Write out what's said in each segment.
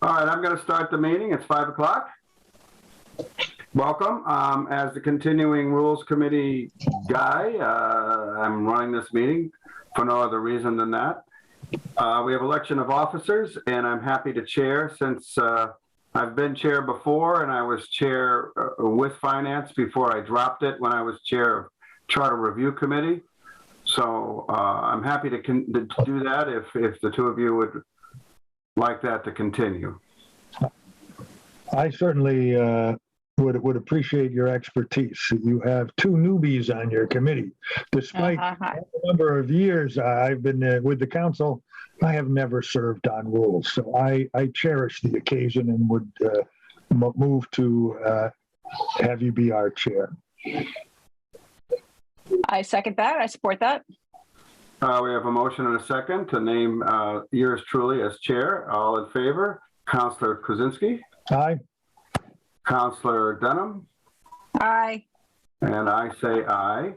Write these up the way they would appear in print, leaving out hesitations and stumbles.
All right, I'm going to start the meeting. It's 5 o'clock. Welcome. As the continuing Rules Committee guy, I'm running this meeting for no other reason than that. We have election of officers, and I'm happy to chair since I've been chair before, and I was chair with finance before I dropped it when I was chair of Charter Review Committee. So I'm happy to do that if the two of you would like that to continue. I certainly would appreciate your expertise. You have two newbies on your committee. Despite the number of years I've been with the council, I have never served on rules. So I cherish the occasion and would move to have you be our chair. I second that. I support that. We have a motion and a second to name yours truly as chair. All in favor? Councillor Kuczynski? Aye. Councillor Denham? Aye. And I say aye.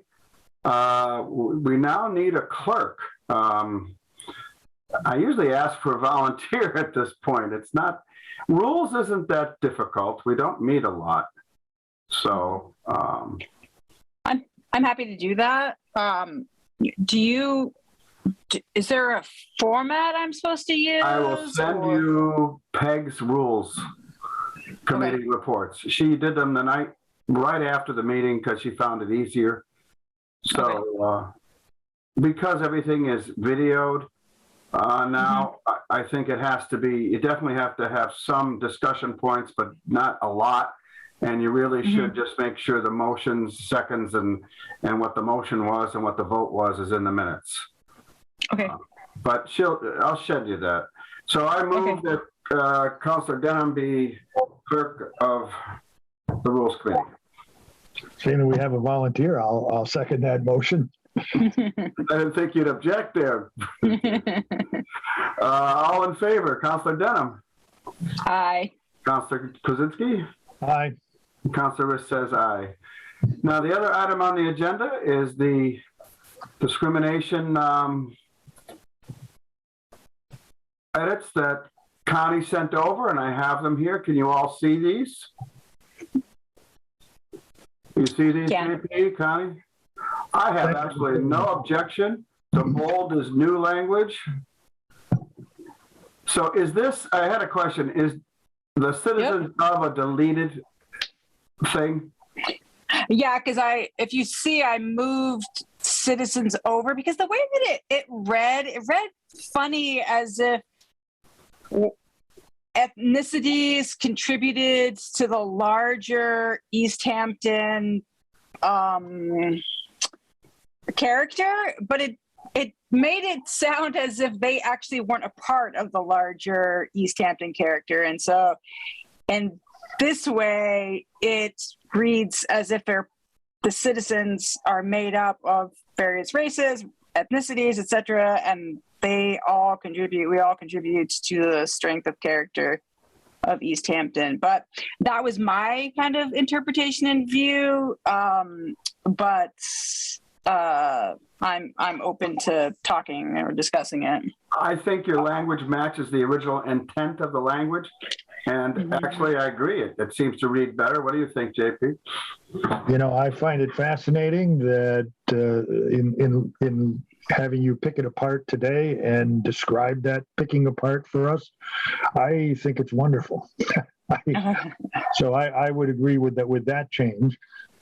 We now need a clerk. I usually ask for a volunteer at this point. It's not, rules isn't that difficult. We don't meet a lot. So. I'm happy to do that. Is there a format I'm supposed to use? I will send you Peg's rules committee reports. She did them the night right after the meeting because she found it easier. So because everything is videoed now, I think it has to be, you definitely have to have some discussion points, but not a lot. And you really should just make sure the motions, seconds, and what the motion was and what the vote was is in the minutes. Okay. But I'll shed you that. So I move that Councillor Denham be clerk of the Rules Committee. Seeing that we have a volunteer, I'll second that motion. I didn't think you'd object there. All in favor, Councillor Denham? Aye. Councillor Kuczynski? Aye. Councillor Riss says aye. Now, the other item on the agenda is the discrimination edits that Connie sent over, and I have them here. Can you all see these? You see these, JP, Connie? I have absolutely no objection. The bold is new language. So is this, I had a question, is the citizens of a deleted thing? Yeah, because if you see, I moved citizens over because the way that it read funny, as if ethnicities contributed to the larger Easthampton character, but it made it sound as if they actually weren't a part of the larger Easthampton character. And so in this way, it reads as if the citizens are made up of various races, ethnicities, etc., and we all contribute to the strength of character of Easthampton. But that was my kind of interpretation and view. But I'm open to talking or discussing it. I think your language matches the original intent of the language. And actually, I agree. It seems to read better. What do you think, JP? You know, I find it fascinating that in having you pick it apart today and describe that picking apart for us, I think it's wonderful. So I would agree with that change.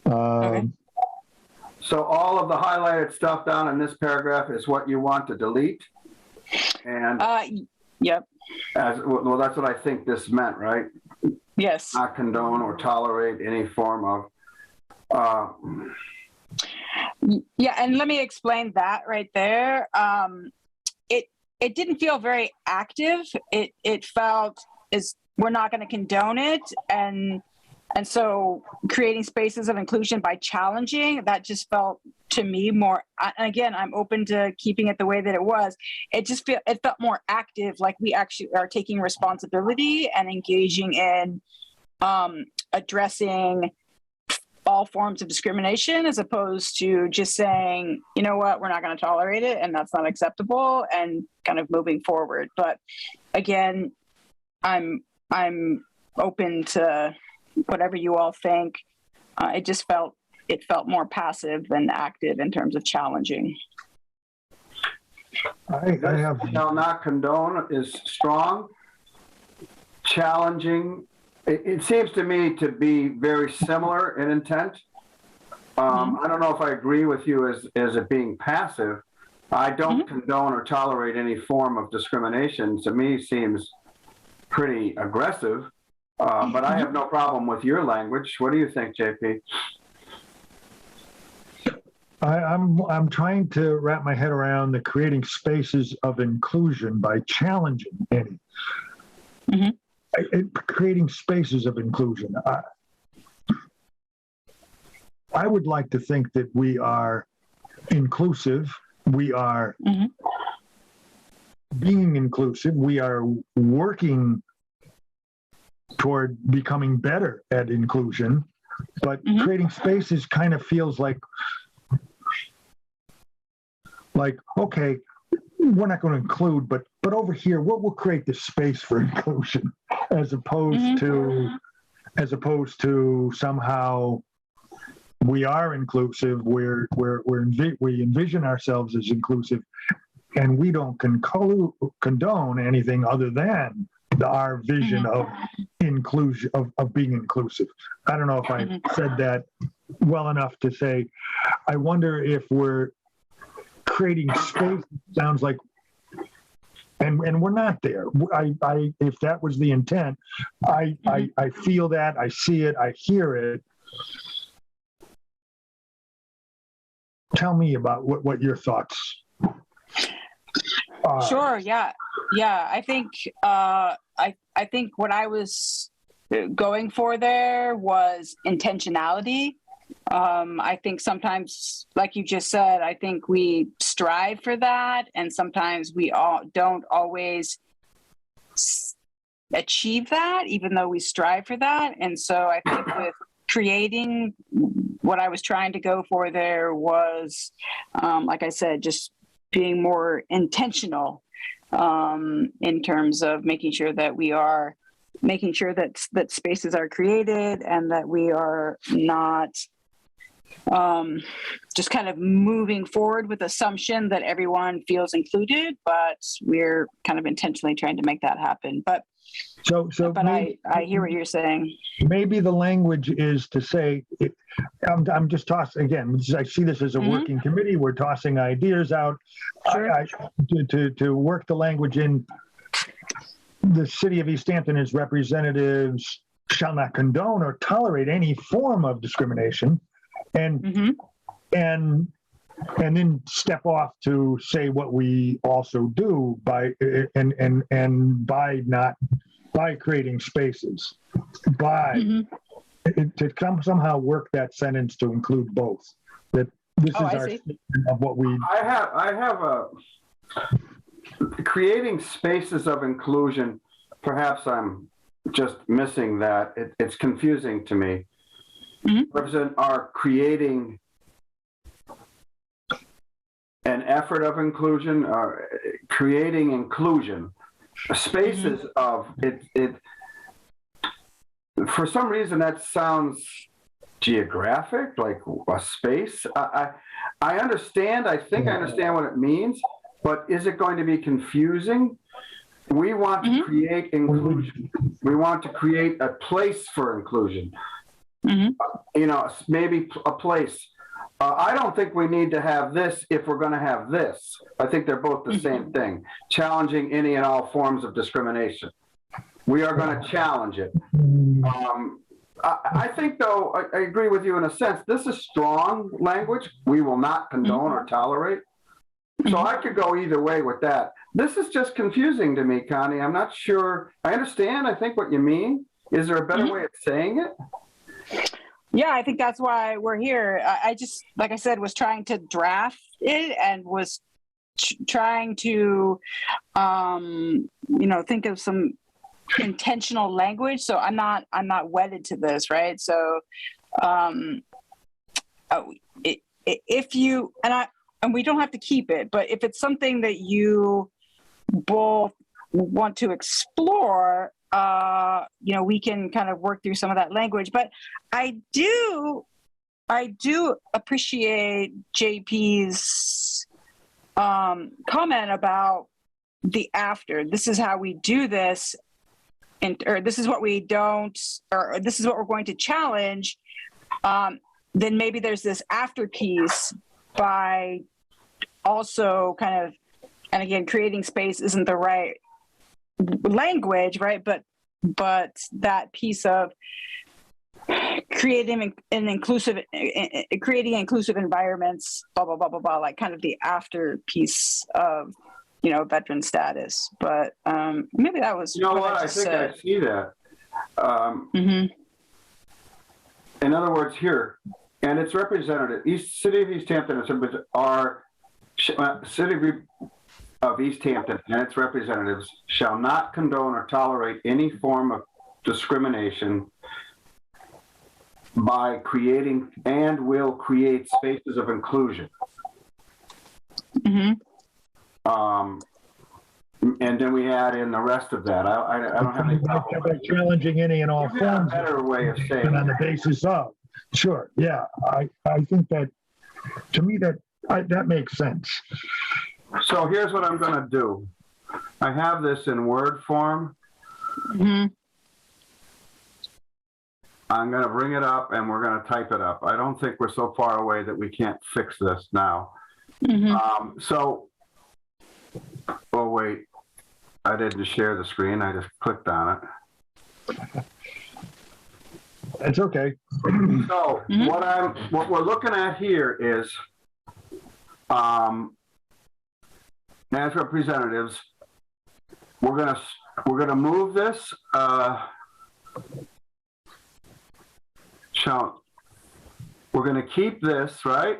So all of the highlighted stuff down in this paragraph is what you want to delete? And yep. Well, that's what I think this meant, right? Yes. Not condone or tolerate any form of. Yeah, and let me explain that right there. It didn't feel very active. It felt as we're not going to condone it, and so creating spaces of inclusion by challenging, that just felt to me more, and again, I'm open to keeping it the way that it was. It felt more active, like we actually are taking responsibility and engaging in addressing all forms of discrimination, as opposed to just saying, you know what, we're not going to tolerate it and that's not acceptable, and kind of moving forward. But again, I'm I'm open to whatever you all think. It felt more passive than active in terms of challenging. I have, Shall not condone is strong. Challenging, it seems to me to be very similar in intent. I don't know if I agree with you as it being passive. I don't condone or tolerate any form of discrimination. To me, seems pretty aggressive. But I have no problem with your language. What do you think, JP? I'm trying to wrap my head around the creating spaces of inclusion by challenging any. Creating spaces of inclusion. I would like to think that we are inclusive. We are being inclusive. We are working toward becoming better at inclusion. But creating spaces kind of feels like, okay, we're not going to include, but over here, we'll create this space for inclusion, as opposed to somehow we are inclusive. We envision ourselves as inclusive, and we don't condone anything other than our vision of inclusion, of being inclusive. I don't know if I said that well enough to say, I wonder if we're creating space. Sounds like, and we're not there. If that was the intent, I feel that, I see it, I hear it. Tell me about what your thoughts are. Sure. Yeah. I think I think what I was going for there was intentionality. I think sometimes, like you just said, I think we strive for that, and sometimes we don't always achieve that, even though we strive for that. And so I think with creating, what I was trying to go for there was, like I said, just being more intentional in terms of making sure that we are making sure that spaces are created, and that we are not just kind of moving forward with assumption that everyone feels included, but we're kind of intentionally trying to make that happen. But maybe, I hear what you're saying. Maybe the language is to say, I'm just tossing, again, I see this as a working committee. We're tossing ideas out. Sure. To work the language in. The city of Easthampton, as representatives, shall not condone or tolerate any form of discrimination, and then step off to say what we also do by creating spaces, to somehow work that sentence to include both. That this is our statement of what we. I have a. Creating spaces of inclusion, perhaps I'm just missing that. It's confusing to me. Represent are creating an effort of inclusion, or creating inclusion. Spaces of it. For some reason, that sounds geographic, like a space. I understand. I think I understand what it means. But is it going to be confusing? We want to create inclusion. We want to create a place for inclusion. Maybe a place. I don't think we need to have this if we're going to have this. I think they're both the same thing. Challenging any and all forms of discrimination. We are going to challenge it. I think, though, I agree with you in a sense. This is strong language. We will not condone or tolerate. So I could go either way with that. This is just confusing to me, Connie. I'm not sure. I understand, I think, what you mean. Is there a better way of saying it? Yeah, I think that's why we're here. I just, like I said, was trying to draft it and was trying to, think of some intentional language. So I'm not wedded to this, right? So if you, and we don't have to keep it, but if it's something that you both want to explore, we can kind of work through some of that language. But I do appreciate JP's comment about the after. This is how we do this, or this is what we don't, or this is what we're going to challenge. Then maybe there's this after piece by also kind of, and again, creating space isn't the right language, right? But that piece of creating inclusive environments, blah blah blah blah blah, like kind of the after piece of veteran status. But maybe that was what I think said. I see that. In other words, here, and it's representative. City of Easthampton City of Easthampton and its representatives shall not condone or tolerate any form of discrimination by creating and will create spaces of inclusion. And then we add in the rest of that. I don't have any problem. By challenging any and all forms. A better way of saying on the basis of. Sure. Yeah. I think that, to me, that makes sense. So here's what I'm going to do. I have this in Word form. I'm going to bring it up and we're going to type it up. I don't think we're so far away that we can't fix this now. Oh wait, I didn't share the screen. I just clicked on it. It's okay. So what we're looking at here is, as representatives, we're gonna move this. We're gonna keep this, right?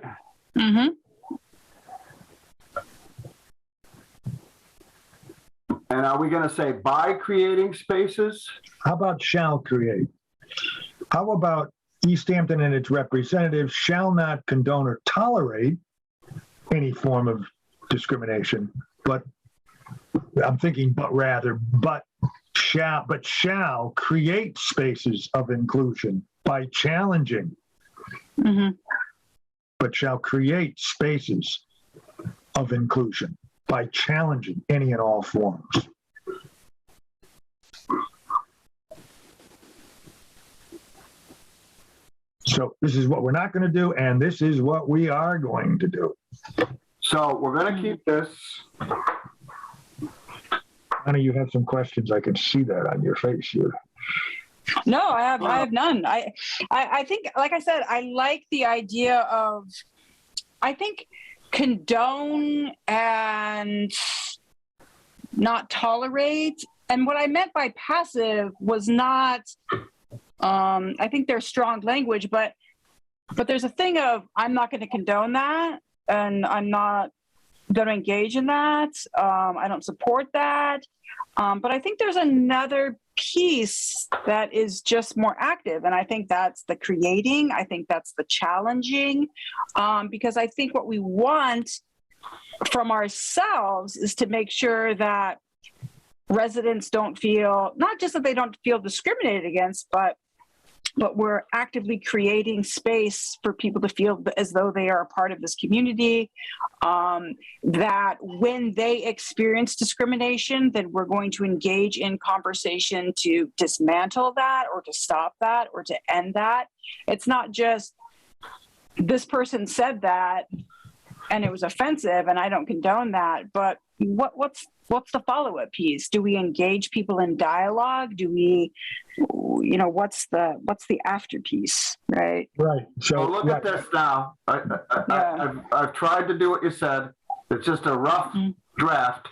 And are we going to say by creating spaces? How about shall create? How about Easthampton and its representatives shall not condone or tolerate any form of discrimination, but I'm thinking but shall create spaces of inclusion by challenging. But shall create spaces of inclusion by challenging any and all forms. So this is what we're not going to do, and this is what we are going to do. So we're going to keep this. Anna, you have some questions. I can see that on your face here. No, I have none. I think, like I said, I like the idea of, I think, condone and not tolerate. And what I meant by passive was not, I think there's strong language, but there's a thing of, I'm not going to condone that, and I'm not going to engage in that. I don't support that. But I think there's another piece that is just more active. And I think that's the creating. I think that's the challenging. Because I think what we want from ourselves is to make sure that residents don't feel, not just that they don't feel discriminated against, but we're actively creating space for people to feel as though they are a part of this community, that when they experience discrimination, then we're going to engage in conversation to dismantle that or to stop that or to end that. It's not just this person said that and it was offensive and I don't condone that, but what's the follow-up piece? Do we engage people in dialogue? Do we, what's the after piece, right? Right. So look at this now. I've tried to do what you said. It's just a rough draft.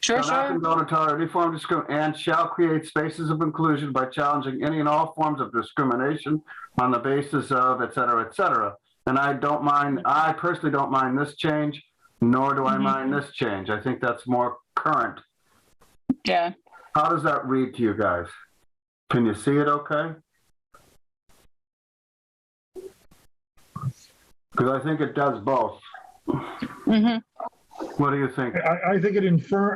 Sure. Not condone or tolerate any form of discrimination, and shall create spaces of inclusion by challenging any and all forms of discrimination on the basis of, et cetera, et cetera. And I personally don't mind this change, nor do I mind this change. I think that's more current. Yeah. How does that read to you guys? Can you see it okay? Because I think it does both. What do you think? I think it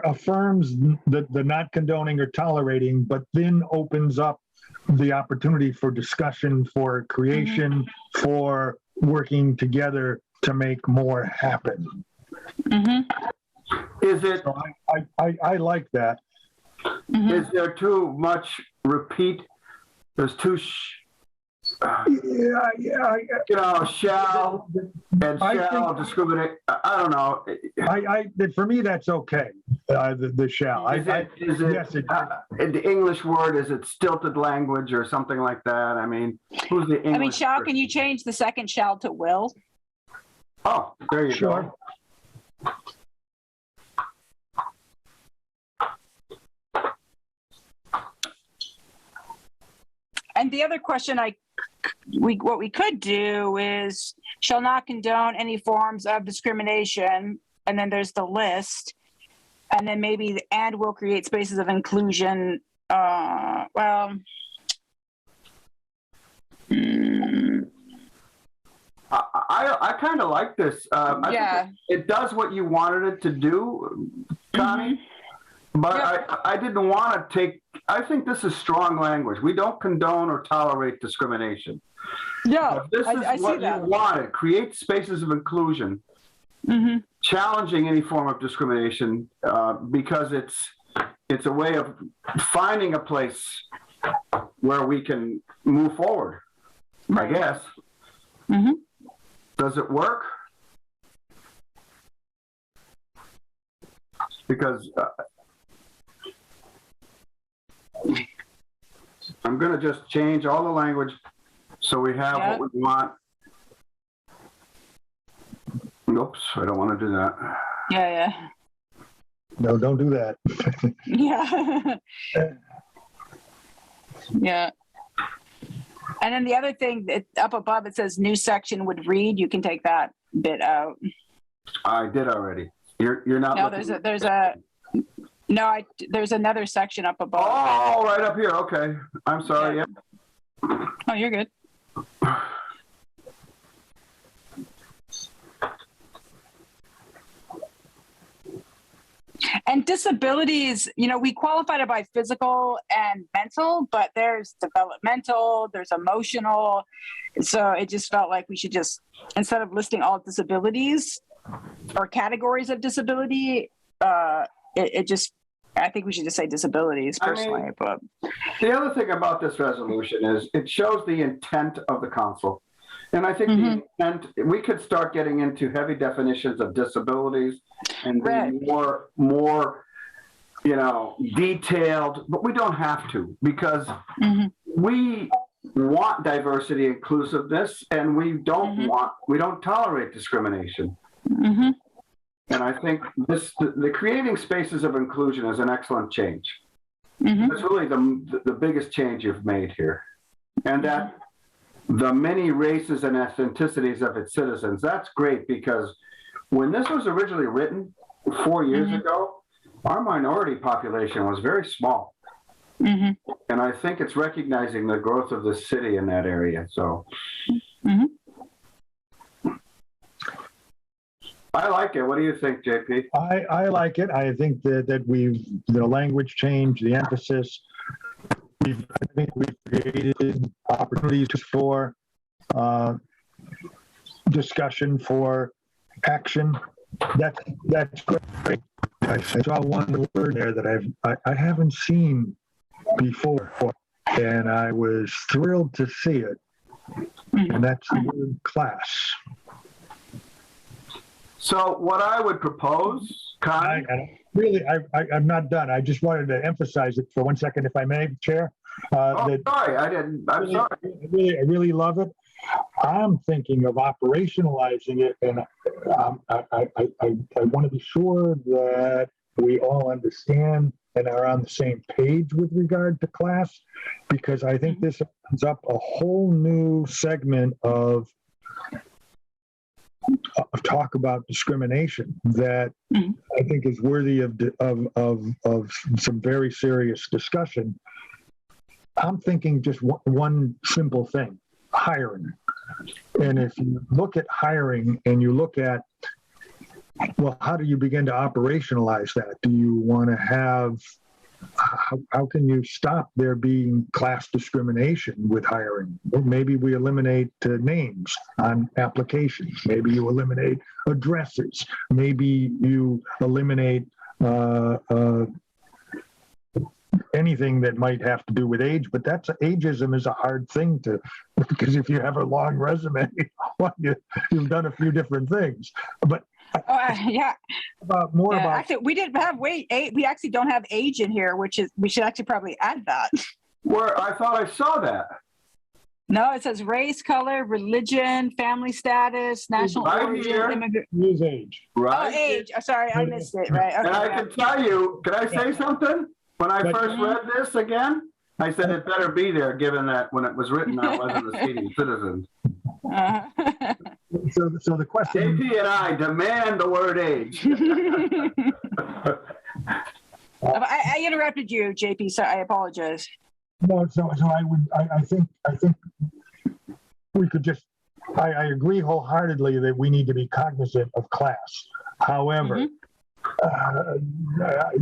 affirms the not condoning or tolerating, but then opens up the opportunity for discussion, for creation, for working together to make more happen. Is it? So I like that. Is there too much repeat? There's too, shall and shall discriminate. I don't know. For me, that's okay. The shall. Is it yes, the English word? Is it stilted language or something like that? I mean, who's the English? I mean, shall, person? can you change the second shall to will? Oh, there you Sure. go. And the other question what we could do is shall not condone any forms of discrimination, and then there's the list, and then maybe the and will create spaces of inclusion. I kind of like this. I think it does what you wanted it to do, Connie. But I didn't want to take. I think this is strong language. We don't condone or tolerate discrimination. Yeah, this is what you wanted. Create spaces of inclusion, challenging any form of discrimination because it's a way of finding a place where we can move forward. I guess. Does it work? Because I'm going to just change all the language so we have what we want. Oops, I don't want to do that. Yeah. No, don't do that. Yeah. Yeah. And then the other thing that up above it says new section would read. You can take that bit out. I did already. You're not. No, there's another section up above. Oh, right up here. Okay, I'm sorry. Yeah. Oh, you're good. And disabilities, we qualified it by physical and mental, but there's developmental, there's emotional. So it just felt like we should just, instead of listing all disabilities or categories of disability, I think we should just say disabilities personally. But the other thing about this resolution is it shows the intent of the council. And I think the intent, we could start getting into heavy definitions of disabilities and be more, detailed, but we don't have to because we want diversity, inclusiveness, and we don't tolerate discrimination. And I think the creating spaces of inclusion is an excellent change. It's really the biggest change you've made here. And that the many races and ethnicities of its citizens, that's great because when this was originally written 4 years ago, our minority population was very small. And I think it's recognizing the growth of the city in that area. So I like it. What do you think, JP? I like it. I think that the language change, the emphasis, I think we've created opportunities for discussion, for action. That's great. I saw one word there that I haven't seen before, and I was thrilled to see it. And that's the word class. So what I would propose, Connie, I'm not done. I just wanted to emphasize it for 1 second, if I may, Chair. sorry, I didn't. I'm sorry. I really love it. I'm thinking of operationalizing it, and I want to be sure that we all understand and are on the same page with regard to class, because I think this opens up a whole new segment of talk about discrimination that I think is worthy of some very serious discussion. I'm thinking just one simple thing: hiring. And if you look at hiring and you look at well, how do you begin to operationalize that? Do you want to have, how can you stop there being class discrimination with hiring? Well, maybe we eliminate names on applications. Maybe you eliminate addresses. Maybe you eliminate anything that might have to do with age, but ageism is a hard thing to, because if you have a long resume, well, you've done a few different things. But yeah. About actually, we didn't have we actually don't have age in here, which is, we should actually probably add that. Where I thought I saw that. No, it says race, color, religion, family status, national origin, immigrant. Use age. Right. Oh, age. Oh, sorry, I missed it. Right. Okay, And I can tell you, can I say something? When I first read this again, I said it better be there, given that when it was written, I wasn't a senior citizen. So the question. JP and I demand the word age. I interrupted you, JP, so I apologize. No, so I think we could just, I agree wholeheartedly that we need to be cognizant of class. However,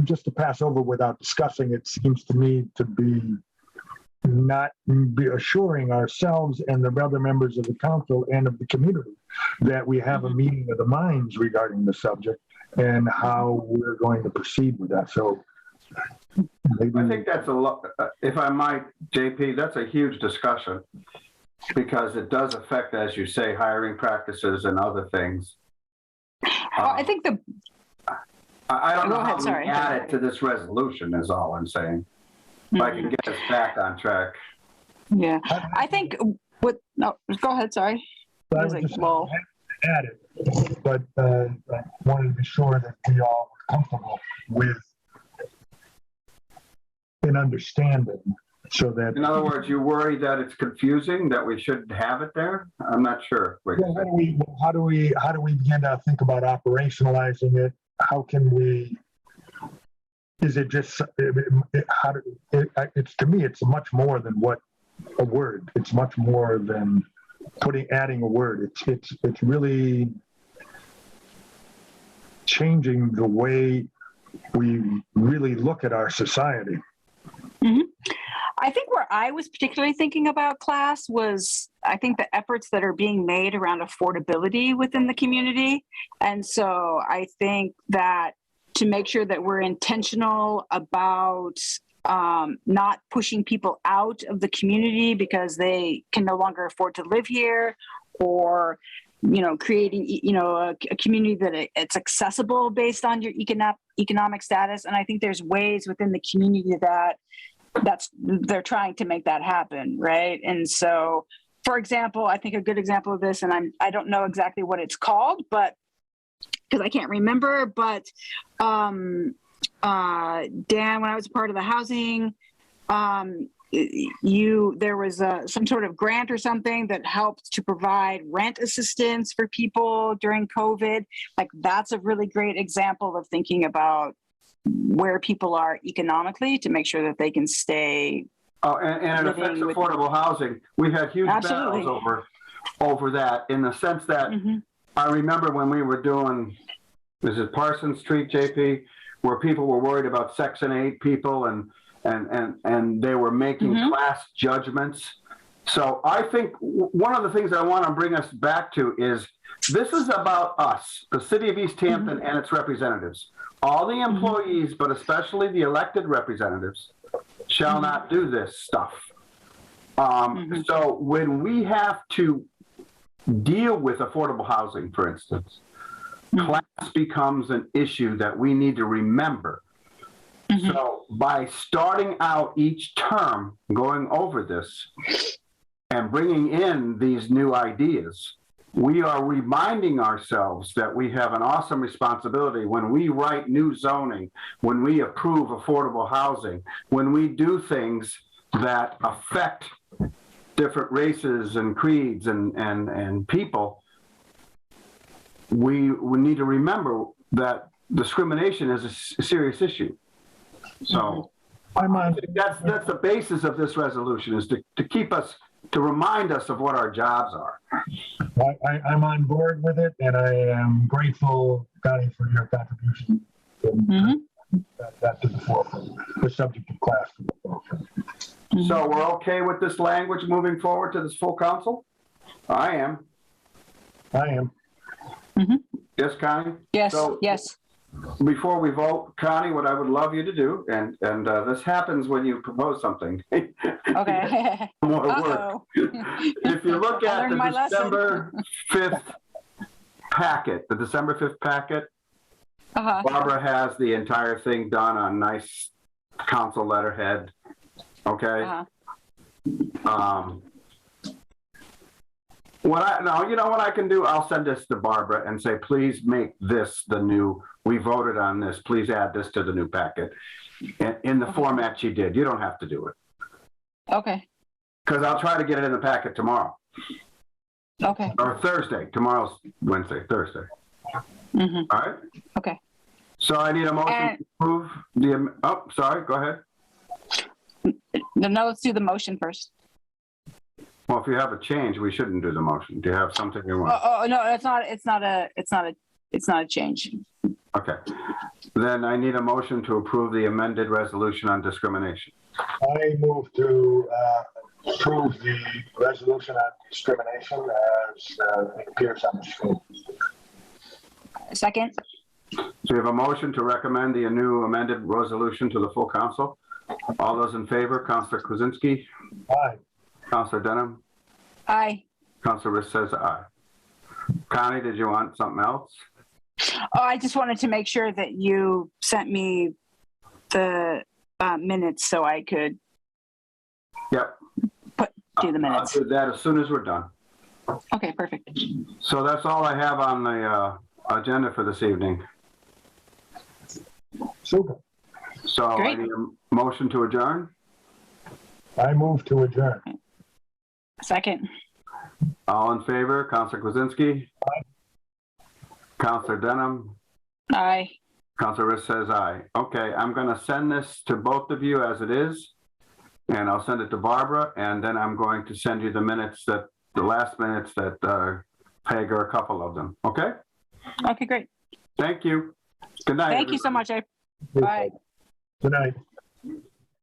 just to pass over without discussing it seems to me to be not be assuring ourselves and the other members of the council and of the community that we have a meeting of the minds regarding the subject and how we're going to proceed with that. So maybe, I think that's a lot, if I might, JP, that's a huge discussion because it does affect, as you say, hiring practices and other things. I think I don't know how we add it to this resolution is all I'm saying. If I can get us back on track. Yeah, I think no, go ahead, sorry. I was just add it, but I wanted to be sure that we all were comfortable with an understanding so that. In other words, you worry that it's confusing, that we shouldn't have it there? I'm not sure. Well, how do we begin to think about operationalizing it? How can we, is it just, it's to me, it's much more than what a word. It's much more than adding a word. It's really changing the way we really look at our society. Mm-hmm. I think where I was particularly thinking about class was, I think the efforts that are being made around affordability within the community. And so I think that to make sure that we're intentional about not pushing people out of the community because they can no longer afford to live here, or, creating, a community that it's accessible based on your economic status. And I think there's ways within the community that they're trying to make that happen, right? And so, for example, I think a good example of this, and I don't know exactly what it's called, but because I can't remember, but Dan, when I was a part of the housing, there was some sort of grant or something that helped to provide rent assistance for people during COVID. Like, that's a really great example of thinking about where people are economically to make sure that they can stay. Oh, and it affects affordable housing. We've had huge battles over that, in the sense that I remember when we were doing, is it Parsons Street, JP, where people were worried about Section 8 people and they were making class judgments. So I think one of the things I want to bring us back to is this is about us, the city of Easthampton and its representatives. All the employees, but especially the elected representatives, shall not do this stuff. So when we have to deal with affordable housing, for instance, class becomes an issue that we need to remember. So by starting out each term, going over this and bringing in these new ideas, we are reminding ourselves that we have an awesome responsibility when we write new zoning, when we approve affordable housing, when we do things that affect different races and creeds and people. We need to remember that discrimination is a serious issue. So I think that's the basis of this resolution, is to keep us to remind us of what our jobs are. I'm on board with it, and I am grateful, Connie, for your contribution. That to the forefront, the subject of class to the forefront. So we're okay with this language moving forward to this full council? I am. I am. Yes, Connie? Yes, So, yes. Before we vote, Connie, what I would love you to do, and this happens when you propose something. Okay. More work. Uh-oh. If you look I at learned the my lesson. December 5th packet, Uh-huh. Barbara has the entire thing done on nice council letterhead. Okay. Uh-huh. You know what I can do? I'll send this to Barbara and say, please make this the new, we voted on this, please add this to the new packet. In the format she did. You don't have to do it. Okay. Because I'll try to get it in the packet tomorrow. Okay. Or Thursday. Tomorrow's Wednesday, Thursday. All right? Okay. So I need a motion to approve the, oh, sorry, go ahead. No, let's do the motion first. Well, if you have a change, we shouldn't do the motion. Do you have something you want? Oh no, it's not a change. Okay. Then I need a motion to approve the amended resolution on discrimination. I move to approve the resolution on discrimination as it appears on the screen. Second. So we have a motion to recommend the new amended resolution to the full council. All those in favor, Councilor Kwasinski, Aye. Councilor Denham, Aye. Councilor Riss says aye. Connie, did you want something else? Oh, I just wanted to make sure that you sent me the minutes so I could Yep. do the minutes. I'll do that as soon as we're done. Okay, perfect. So that's all I have on the agenda for this evening. Super. So Great. I need a motion to adjourn. I move to adjourn. Second. All in favor, Councilor Kwasinski? Aye. Councilor Denham? Aye. Councilor Riss says aye. Okay, I'm going to send this to both of you as it is, and I'll send it to Barbara, and then I'm going to send you the last minutes that Peg, or a couple of them. Okay? Okay, great. Thank you. Good night. Thank you so much. Bye. Good night.